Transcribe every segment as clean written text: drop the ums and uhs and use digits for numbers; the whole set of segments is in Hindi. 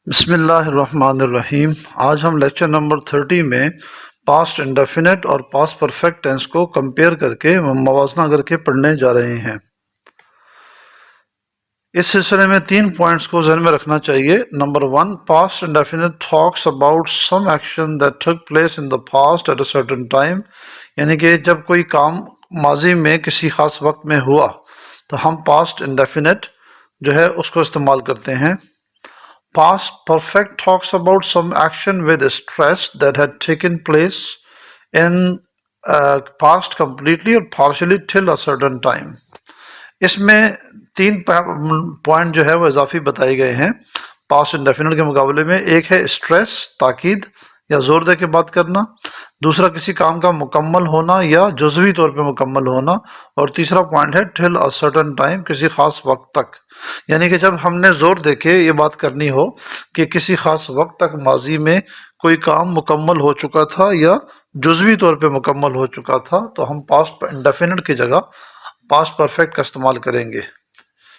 बिस्मिल्लाहिर्रहमानिर्रहीम। आज हम लेक्चर नंबर 30 में पास्ट इंडेफिनेट और पास्ट परफेक्ट टेंस को कंपेयर करके मवाजना करके पढ़ने जा रहे हैं। इस सिलसिले में 3 पॉइंट्स को ध्यान में रखना चाहिए। Number 1, past indefinite talks about some action that took place in the past at a certain time, यानी कि जब कोई काम माजी में किसी खास वक्त में हुआ तो हम पास्ट इंडेफिनेट जो है उसको इस्तेमाल करते हैं। Past perfect talks about some action with stress that had taken place in past completely or partially till a certain time. इसमें 3 पॉइंट जो है वो इजाफी बताए गए हैं पास्ट इंडेफिनिट के मुकाबले में। एक है स्ट्रेस, ताकीद या जोर दे के बात करना। दूसरा किसी काम का मुकम्मल होना या जुज़वी तौर पे मुकम्मल होना। और तीसरा पॉइंट है टिल अ सर्टेन टाइम, किसी खास वक्त तक। यानी कि जब हमने जोर दे के ये बात करनी हो कि किसी खास वक्त तक माजी में कोई काम मुकम्मल हो चुका था या जुज़वी तौर पे मुकम्मल हो चुका था, तो हम पास्ट इंडेफिनिट की जगह पास्ट परफेक्ट का इस्तेमाल करेंगे।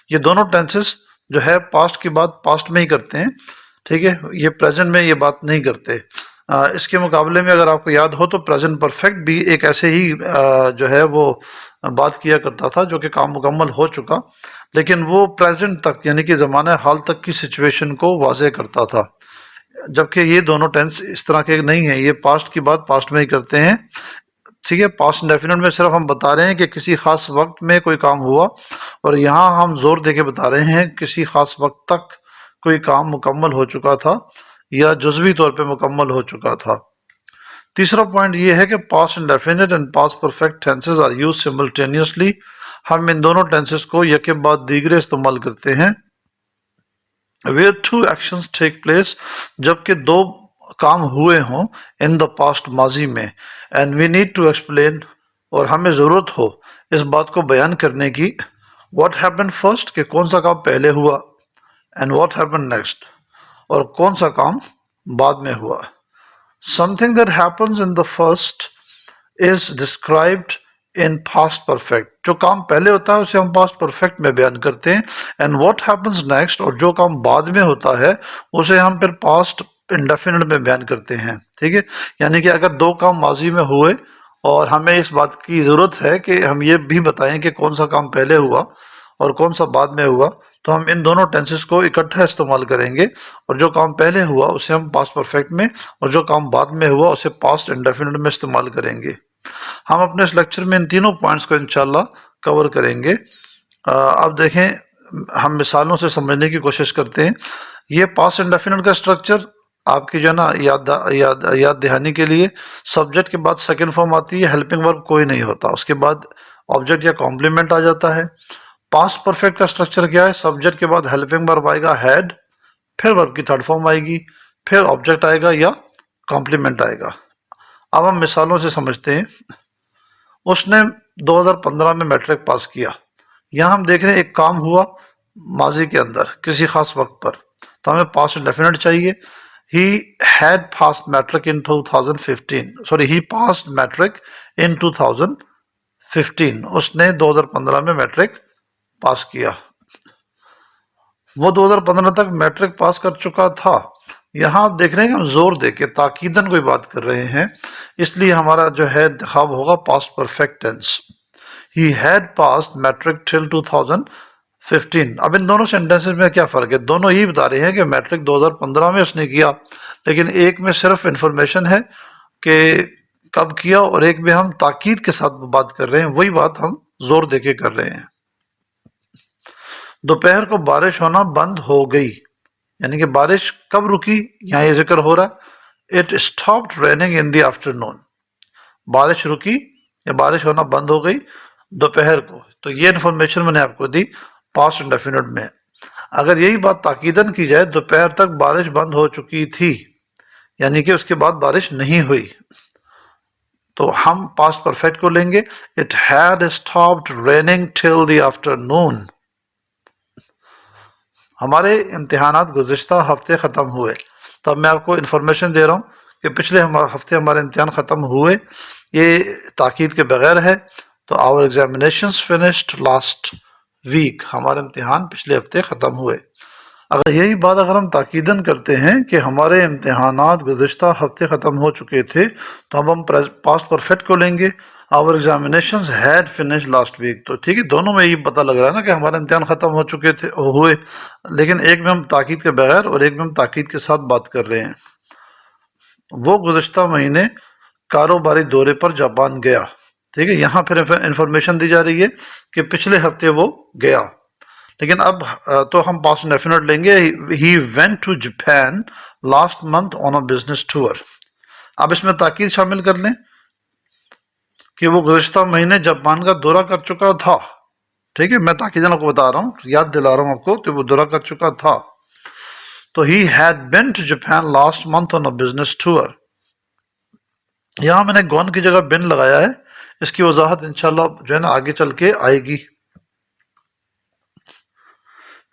ये दोनों टेंसेस जो है पास्ट की बात पास्ट में ही करते हैं, ठीक है, ये प्रेजेंट में ये बात नहीं करते। इसके मुकाबले में अगर आपको याद हो तो प्रेजेंट परफेक्ट भी एक ऐसे ही जो है वो बात किया करता था जो कि काम मुकम्मल हो चुका, लेकिन वो प्रेजेंट तक यानी कि ज़माने हाल तक की सिचुएशन को वाज़े करता था। जबकि ये दोनों टेंस इस तरह के नहीं हैं, ये पास्ट की बात पास्ट में ही करते हैं, ठीक है। पास्ट इंडेफिनिट में सिर्फ हम बता रहे हैं कि किसी खास वक्त में कोई काम हुआ, और यहाँ हम जोर देके बता रहे हैं किसी खास वक्त तक कोई काम मुकम्मल हो चुका था या जुज़वी तौर पे मुकम्मल हो चुका था। तीसरा पॉइंट ये है कि past indefinite and past perfect tenses are used simultaneously. हम इन दोनों टेंसेस को यके बाद दीगरे इस्तेमाल करते हैं। Where two actions take place, जबकि दो काम हुए हों इन द पास्ट माजी में। And we need to explain, और हमें ज़रूरत हो इस बात को बयान करने की, व्हाट हैपन फर्स्ट, कि कौन सा काम पहले हुआ, एंड व्हाट हैपन नेक्स्ट, और कौन सा काम बाद में हुआ। Something that happens in the first is described in past perfect, जो काम पहले होता है उसे हम पास्ट परफेक्ट में बयान करते हैं। एंड व्हाट हैपन्स नेक्स्ट, और जो काम बाद में होता है उसे हम फिर पास्ट इंडेफिनिट में बयान करते हैं, ठीक है। यानी कि अगर दो काम माजी में हुए और हमें इस बात की ज़रूरत है कि हम ये भी बताएं कि कौन सा काम पहले हुआ और कौन सा बाद में हुआ, तो हम इन दोनों टेंसेस को इकट्ठा इस्तेमाल करेंगे। और जो काम पहले हुआ उसे हम पास्ट परफेक्ट में, और जो काम बाद में हुआ उसे पास्ट इंडेफिनिट में इस्तेमाल करेंगे। हम अपने इस लेक्चर में इन तीनों पॉइंट्स को इंशाल्लाह कवर करेंगे। अब देखें, हम मिसालों से समझने की कोशिश करते हैं। ये पास्ट इंडेफिनिट का स्ट्रक्चर आपकी जो है ना याद दहानी के लिए, सब्जेक्ट के बाद सेकंड फॉर्म आती है, हेल्पिंग वर्ब कोई नहीं होता, उसके बाद ऑब्जेक्ट या कॉम्प्लीमेंट आ जाता है। पास्ट परफेक्ट का स्ट्रक्चर क्या है? सब्जेक्ट के बाद हेल्पिंग वर्ब आएगा हैड, फिर वर्ब की थर्ड फॉर्म आएगी, फिर ऑब्जेक्ट आएगा या कॉम्प्लीमेंट आएगा। अब हम मिसालों से समझते हैं। उसने 2015 में मैट्रिक पास किया। यहाँ हम देख रहे हैं एक काम हुआ माजी के अंदर किसी खास वक्त पर, तो हमें पास्ट इंडेफिनिट चाहिए। He had passed matric in 2015, sorry he passed matric in 2015, उसने 2015 में मैट्रिक पास किया। वो 2015 तक मैट्रिक पास कर चुका था। यहाँ आप देख रहे हैं कि हम जोर देके ताकीदन कोई बात कर रहे हैं, इसलिए हमारा जो है इंतखाब होगा past perfect tense. He had passed matric till 2015। अब इन दोनों सेंटेंसेस में क्या फ़र्क है? दोनों ही बता रहे हैं कि मैट्रिक 2015 में उसने किया, लेकिन एक में सिर्फ इंफॉर्मेशन है कि कब किया, और एक में हम ताकीद के साथ बात कर रहे हैं, वही बात हम जोर देके कर रहे हैं। दोपहर को बारिश होना बंद हो गई, यानी कि बारिश कब रुकी, यहाँ ये जिक्र हो रहा है। It stopped raining in the afternoon, बारिश रुकी या बारिश होना बंद हो गई दोपहर को। तो ये इन्फॉर्मेशन मैंने आपको दी पास्ट इंडेफिनिट में। अगर यही बात ताकीदन की जाए, दोपहर तक बारिश बंद हो चुकी थी, यानी कि उसके बाद बारिश नहीं हुई, तो हम पास्ट परफेक्ट को लेंगे। It had stopped raining till the afternoon. हमारे इम्तिहानात गुज़िश्ता हफ्ते ख़त्म हुए, तो अब मैं आपको इन्फॉर्मेशन दे रहा हूँ कि पिछले हफ्ते हमारे इम्तिहान ख़त्म हुए, ये ताकीद के बगैर है। तो our examinations finished last week, हमारे इम्तिहान पिछले हफ्ते ख़त्म हुए। अगर हम ताकीदन करते हैं कि हमारे इम्तिहानात गुज़िश्ता हफ्ते ख़त्म हो चुके थे, तो अब हम पास्ट परफेक्ट को लेंगे। Our examinations had finish last week, तो ठीक है, दोनों में ये पता लग रहा है ना कि हमारे इम्तिहान ख़त्म हो चुके थे, हुए, लेकिन एक में हम ताकीद के बगैर और एक में हम ताकीद के साथ बात कर रहे हैं। वो गुज़िश्ता महीने कारोबारी दौरे पर जापान गया, ठीक है, यहाँ फिर इंफॉर्मेशन दी जा रही है कि पिछले हफ्ते वो गया, लेकिन अब तो हम पास्ट डेफिनेट लेंगे। He went to Japan last month on a business tour. अब इसमें ताकीद शामिल कर लें कि वो गुज़िश्ता महीने जापान का दौरा कर चुका था, ठीक है, मैं ताकीदन आपको बता रहा हूँ, याद दिला रहा हूँ आपको कि वो दौरा कर चुका था। तो he had been to Japan last month on a business tour. यहाँ मैंने गॉन की जगह बिन लगाया है, इसकी वजाहत इंशाल्लाह जो है ना आगे चल के आएगी।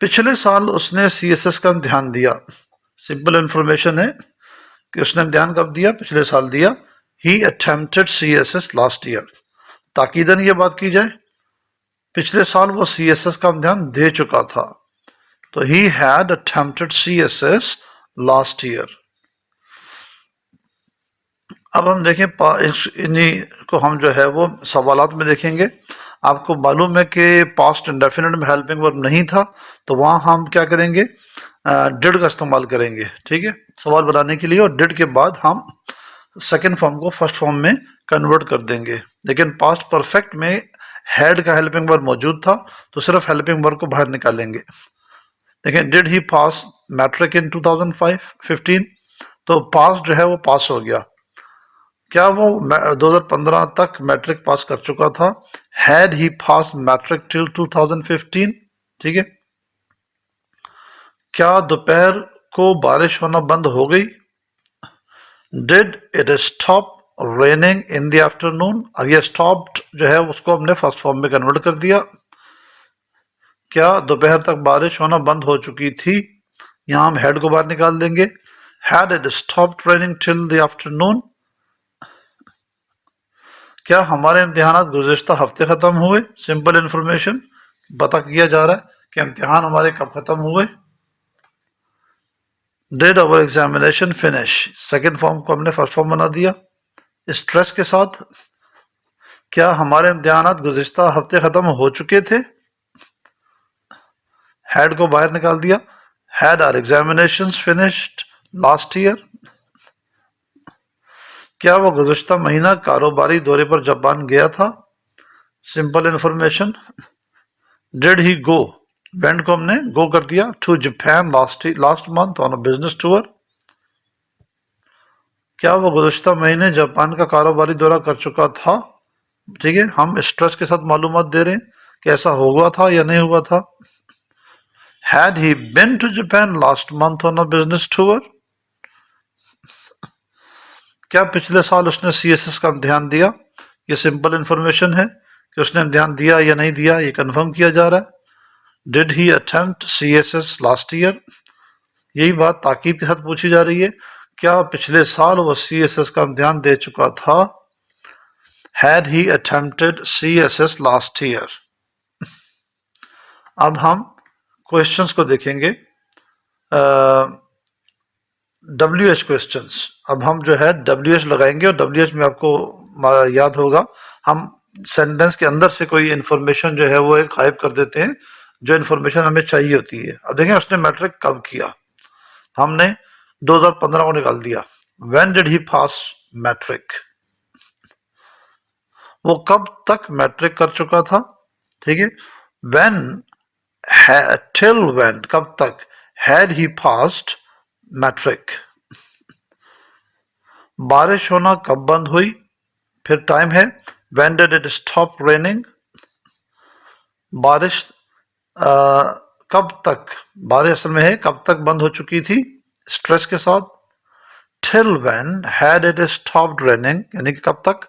पिछले साल उसने सीएसएस का इम्तिहान दिया। सिंपल इंफॉर्मेशन है कि उसने इम्तिहान कब दिया, पिछले साल दिया। ही अटेम्प्टेड सीएसएस लास्ट ईयर। ताकीदन ये बात की जाए, पिछले साल वो सीएसएस का इम्तिहान दे चुका था, तो he had attempted CSS last year. अब हम देखें इन्हीं को हम जो है वो सवालात में देखेंगे। आपको मालूम है कि पास्ट इंडेफिनिट में हेल्पिंग वर्ब नहीं था, तो वहाँ हम क्या करेंगे, डिड का इस्तेमाल करेंगे, ठीक है, सवाल बनाने के लिए, और डिड के बाद हम सेकंड फॉर्म को फर्स्ट फॉर्म में कन्वर्ट कर देंगे। लेकिन पास्ट परफेक्ट में हैड का हेल्पिंग वर्ब मौजूद था, तो सिर्फ हेल्पिंग वर्ब को बाहर निकालेंगे। देखें, did he pass matric in 2015, तो पास जो है वो पास हो गया। क्या वो 2015 तक मैट्रिक पास कर चुका था? Had he pass matric till 2015, ठीक है। क्या दोपहर को बारिश होना बंद हो गई? Did it stop raining in the afternoon? अब ये स्टॉप्ड जो है उसको हमने फर्स्ट फॉर्म में कन्वर्ट कर दिया। क्या दोपहर तक बारिश होना बंद हो चुकी थी? यहां हम हैड को बाहर निकाल देंगे। Had it stopped raining till the afternoon? क्या हमारे इम्तिहान गुज़िश्ता हफ्ते ख़त्म हुए? सिंपल इंफॉर्मेशन पता किया जा रहा है कि इम्तिहान हमारे कब ख़त्म हुए। Did our examination finish? Second form को हमने फर्स्ट फॉर्म बना दिया स्ट्रेस के साथ। क्या हमारे इम्तिहान गुज़िश्ता हफ्ते ख़त्म हो चुके थे? हैड को बाहर निकाल दिया। Had our examinations finished last year? क्या वो गुज़िश्ता महीना कारोबारी दौरे पर जापान गया था? Simple information. Did he go? Went को हमने गो कर दिया to Japan last month on a business tour. क्या वो गुज़िश्ता महीने जापान का कारोबारी दौरा कर चुका था? ठीक है, हम स्ट्रेस के साथ मालूमात दे रहे हैं कि ऐसा हुआ था या नहीं हुआ था। Had he been to Japan last month on a business tour? क्या पिछले साल उसने सीएसएस का इम्तिहान दिया? ये सिंपल इंफॉर्मेशन है कि उसने इम्तिहान दिया या नहीं दिया, ये कंफर्म किया जा रहा है। Did he attempt CSS last year? यही बात ताकीद के साथ पूछी जा रही है, क्या पिछले साल वो सीएसएस का इम्तिहान दे चुका था? Had he attempted CSS last year? अब हम क्वेश्चंस को देखेंगे, WH क्वेश्चंस। अब हम जो है WH लगाएंगे, और WH में आपको याद होगा हम सेंटेंस के अंदर से कोई इन्फॉर्मेशन जो है वो एक गायब कर देते हैं जो इन्फॉर्मेशन हमें चाहिए होती है। अब देखें उसने मैट्रिक कब किया, हमने 2015 को निकाल दिया। When did he pass matric? वो कब तक मैट्रिक कर चुका था, ठीक है। व्हेन, टिल व्हेन, कब तक, हैड ही पास्ड मैट्रिक? बारिश होना कब बंद हुई? फिर टाइम है, when did it stop raining? बारिश कब तक, बारिश असल में है कब तक बंद हो चुकी थी, स्ट्रेस के साथ। Till when had it stopped raining, यानी कि कब तक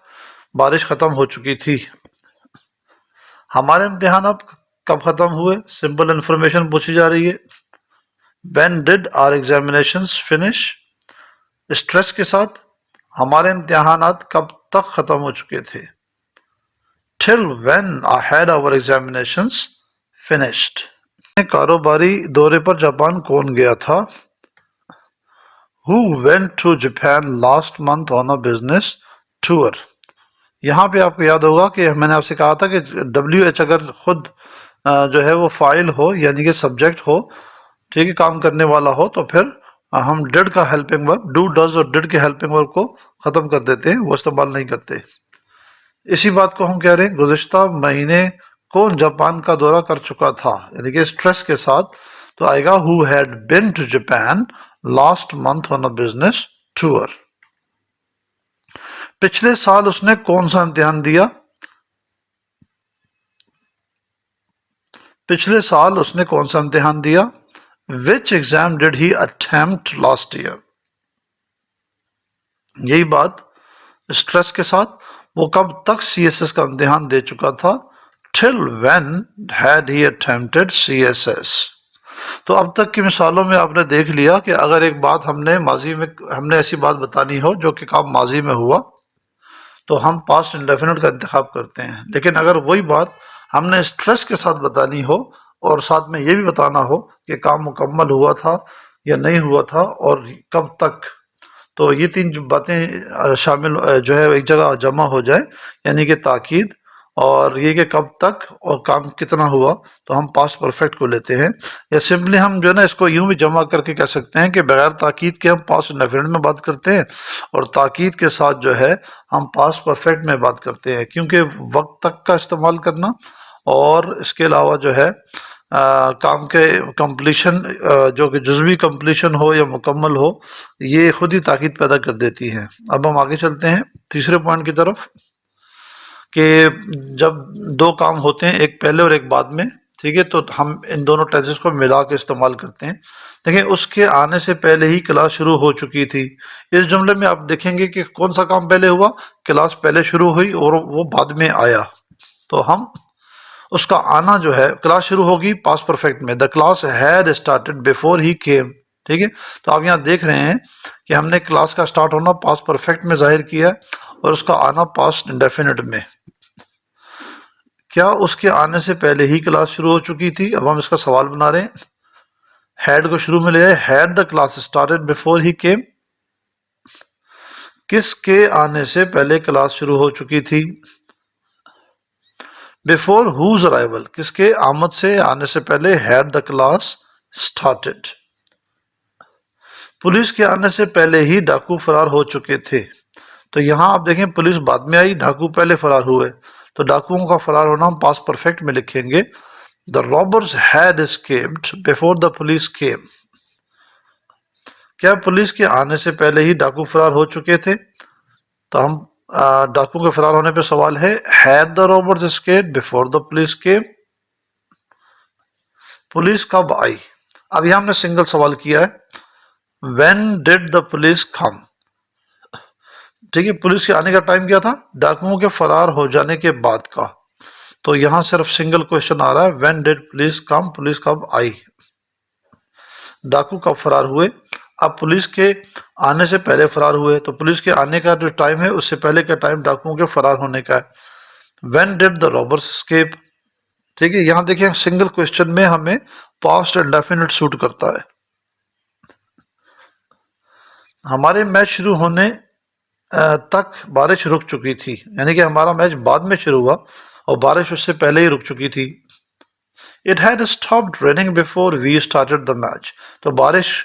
बारिश खत्म हो चुकी थी। हमारे इम्तिहान अब कब खत्म हुए? सिंपल इंफॉर्मेशन पूछी जा रही है। When did our examinations finish? Stress के साथ हमारे इम्तिहानात कब तक खत्म हो चुके थे। Till when had our examinations finished? कारोबारी दौरे पर जापान कौन गया था? Who went to Japan last month on a business tour? यहाँ पे आपको याद होगा कि मैंने आपसे कहा था कि WH अगर खुद जो है वो फाइल हो यानी कि सब्जेक्ट हो, ठीक है, काम करने वाला हो, तो फिर हम डिड का हेल्पिंग वर्ब, डू डज और डिड के हेल्पिंग वर्ब को ख़त्म कर देते हैं, वो इस्तेमाल नहीं करते। इसी बात को हम कह रहे हैं गुज़िश्ता महीने कौन जापान का दौरा कर चुका था, यानी कि स्ट्रेस के साथ तो आएगा who had been to Japan last month on a business tour. पिछले साल उसने कौन सा इम्तिहान दिया? पिछले साल उसने कौन सा इम्तिहान दिया? Which exam did he attempt last year? यही बात स्ट्रेस के साथ, वो कब तक CSS का इम्तिहान दे चुका था? Till when had he attempted CSS। तो अब तक की मिसालों में आपने देख लिया कि अगर एक बात हमने ऐसी बात बतानी हो जो कि काम माजी में हुआ, तो हम पास्ट इंडेफिनिट का इंतखाब करते हैं। लेकिन अगर वही बात हमने स्ट्रेस के साथ बतानी हो और साथ में ये भी बताना हो कि काम मुकम्मल हुआ था या नहीं हुआ था और कब तक, तो ये तीन जो बातें शामिल जो है एक जगह जमा हो जाए, यानी कि ताकीद और ये कि कब तक और काम कितना हुआ, तो हम पास्ट परफेक्ट को लेते हैं। या सिंपली हम जो है ना इसको यूं भी जमा करके कह सकते हैं कि बगैर ताकीद के हम पास्ट इंडेफिनिट में बात करते हैं और ताकीद के साथ जो है हम पास्ट परफेक्ट में बात करते हैं, क्योंकि वक्त तक का इस्तेमाल करना और इसके अलावा जो है काम के कंप्लीशन, जो कि जुज़वी कंप्लीशन हो या मुकम्मल हो, ये खुद ही ताकीद पैदा कर देती है। अब हम आगे चलते हैं तीसरे पॉइंट की तरफ कि जब दो काम होते हैं, एक पहले और एक बाद में, ठीक है, तो हम इन दोनों टेंसेस को मिला के इस्तेमाल करते हैं। देखिए, उसके आने से पहले ही क्लास शुरू हो चुकी थी। इस जुमले में आप देखेंगे कि कौन सा काम पहले हुआ, क्लास पहले शुरू हुई और वो बाद में आया, तो हम उसका आना जो है, क्लास शुरू होगी पास्ट परफेक्ट में, the class had started before he came, ठीक है। तो आप यहाँ देख रहे हैं कि हमने क्लास का स्टार्ट होना पास्ट परफेक्ट में जाहिर किया और उसका आना पास्ट इंडेफिनिट में। क्या उसके आने से पहले ही क्लास शुरू हो चुकी थी? अब हम इसका सवाल बना रहे हैं। हैड को शुरू में ले आए, had the class started before he came. किसके आने से पहले क्लास शुरू हो चुकी थी? बिफोर हुज अराइवल, किसके आमद से, आने से पहले, had the class started. Police के आने से पहले ही डाकू फरार हो चुके थे। तो यहाँ आप देखें पुलिस बाद में आई, डाकू पहले फरार हुए, तो डाकुओं का फरार होना हम पास्ट परफेक्ट में लिखेंगे, the robbers had escaped before the police केम। क्या पुलिस के आने से पहले ही डाकू फरार हो चुके थे? तो हम डाकू के फरार होने पे सवाल है, had the robbers escaped before the police came. Police कब आई? अब यहां हमने सिंगल सवाल किया है, व्हेन डिड द पुलिस कम, ठीक है। पुलिस के आने का टाइम क्या था? डाकुओं के फरार हो जाने के बाद का। तो यहां सिर्फ सिंगल क्वेश्चन आ रहा है, when did police come, police कब आई, डाकू कब फरार हुए। अब पुलिस के आने से पहले फरार हुए, तो पुलिस के आने का जो टाइम है उससे पहले का टाइम डाकुओं के फरार होने का है। When did the robbers escape, ठीक है। यहाँ देखिए सिंगल क्वेश्चन में हमें पास्ट इंडेफिनिट सूट करता है। हमारे मैच शुरू होने तक बारिश रुक चुकी थी, यानी कि हमारा मैच बाद में शुरू हुआ और बारिश उससे पहले ही रुक चुकी थी। It had stopped raining before we started the match, तो बारिश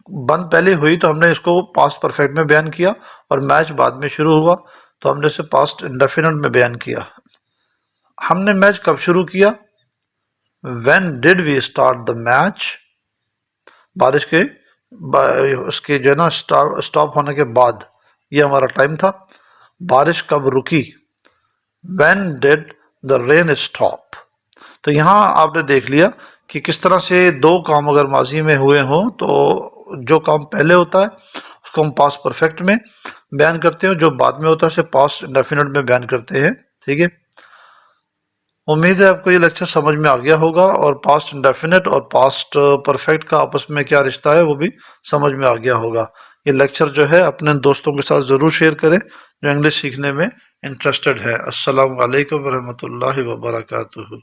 बंद पहले हुई तो हमने इसको पास्ट परफेक्ट में बयान किया और मैच बाद में शुरू हुआ तो हमने इसे पास्ट इंडेफिनिट में बयान किया। हमने मैच कब शुरू किया? When did we start the match, बारिश के उसके जो है ना स्टॉप होने के बाद, ये हमारा टाइम था। बारिश कब रुकी? When did the rain stop. तो यहाँ आपने देख लिया कि किस तरह से दो काम अगर माजी में हुए हों तो जो काम पहले होता है उसको हम पास्ट परफेक्ट में बयान करते हैं, जो बाद में होता है उसे पास्ट इंडेफिनिट में बयान करते हैं, ठीक है। उम्मीद है आपको ये लेक्चर समझ में आ गया होगा और पास्ट इंडेफिनिट और पास्ट परफेक्ट का आपस में क्या रिश्ता है वो भी समझ में आ गया होगा। ये लेक्चर जो है अपने दोस्तों के साथ ज़रूर शेयर करें जो इंग्लिश सीखने में इंटरेस्टेड है। अस्सलाम वालेकुम रहमतुल्लाहि व बरकातुहू।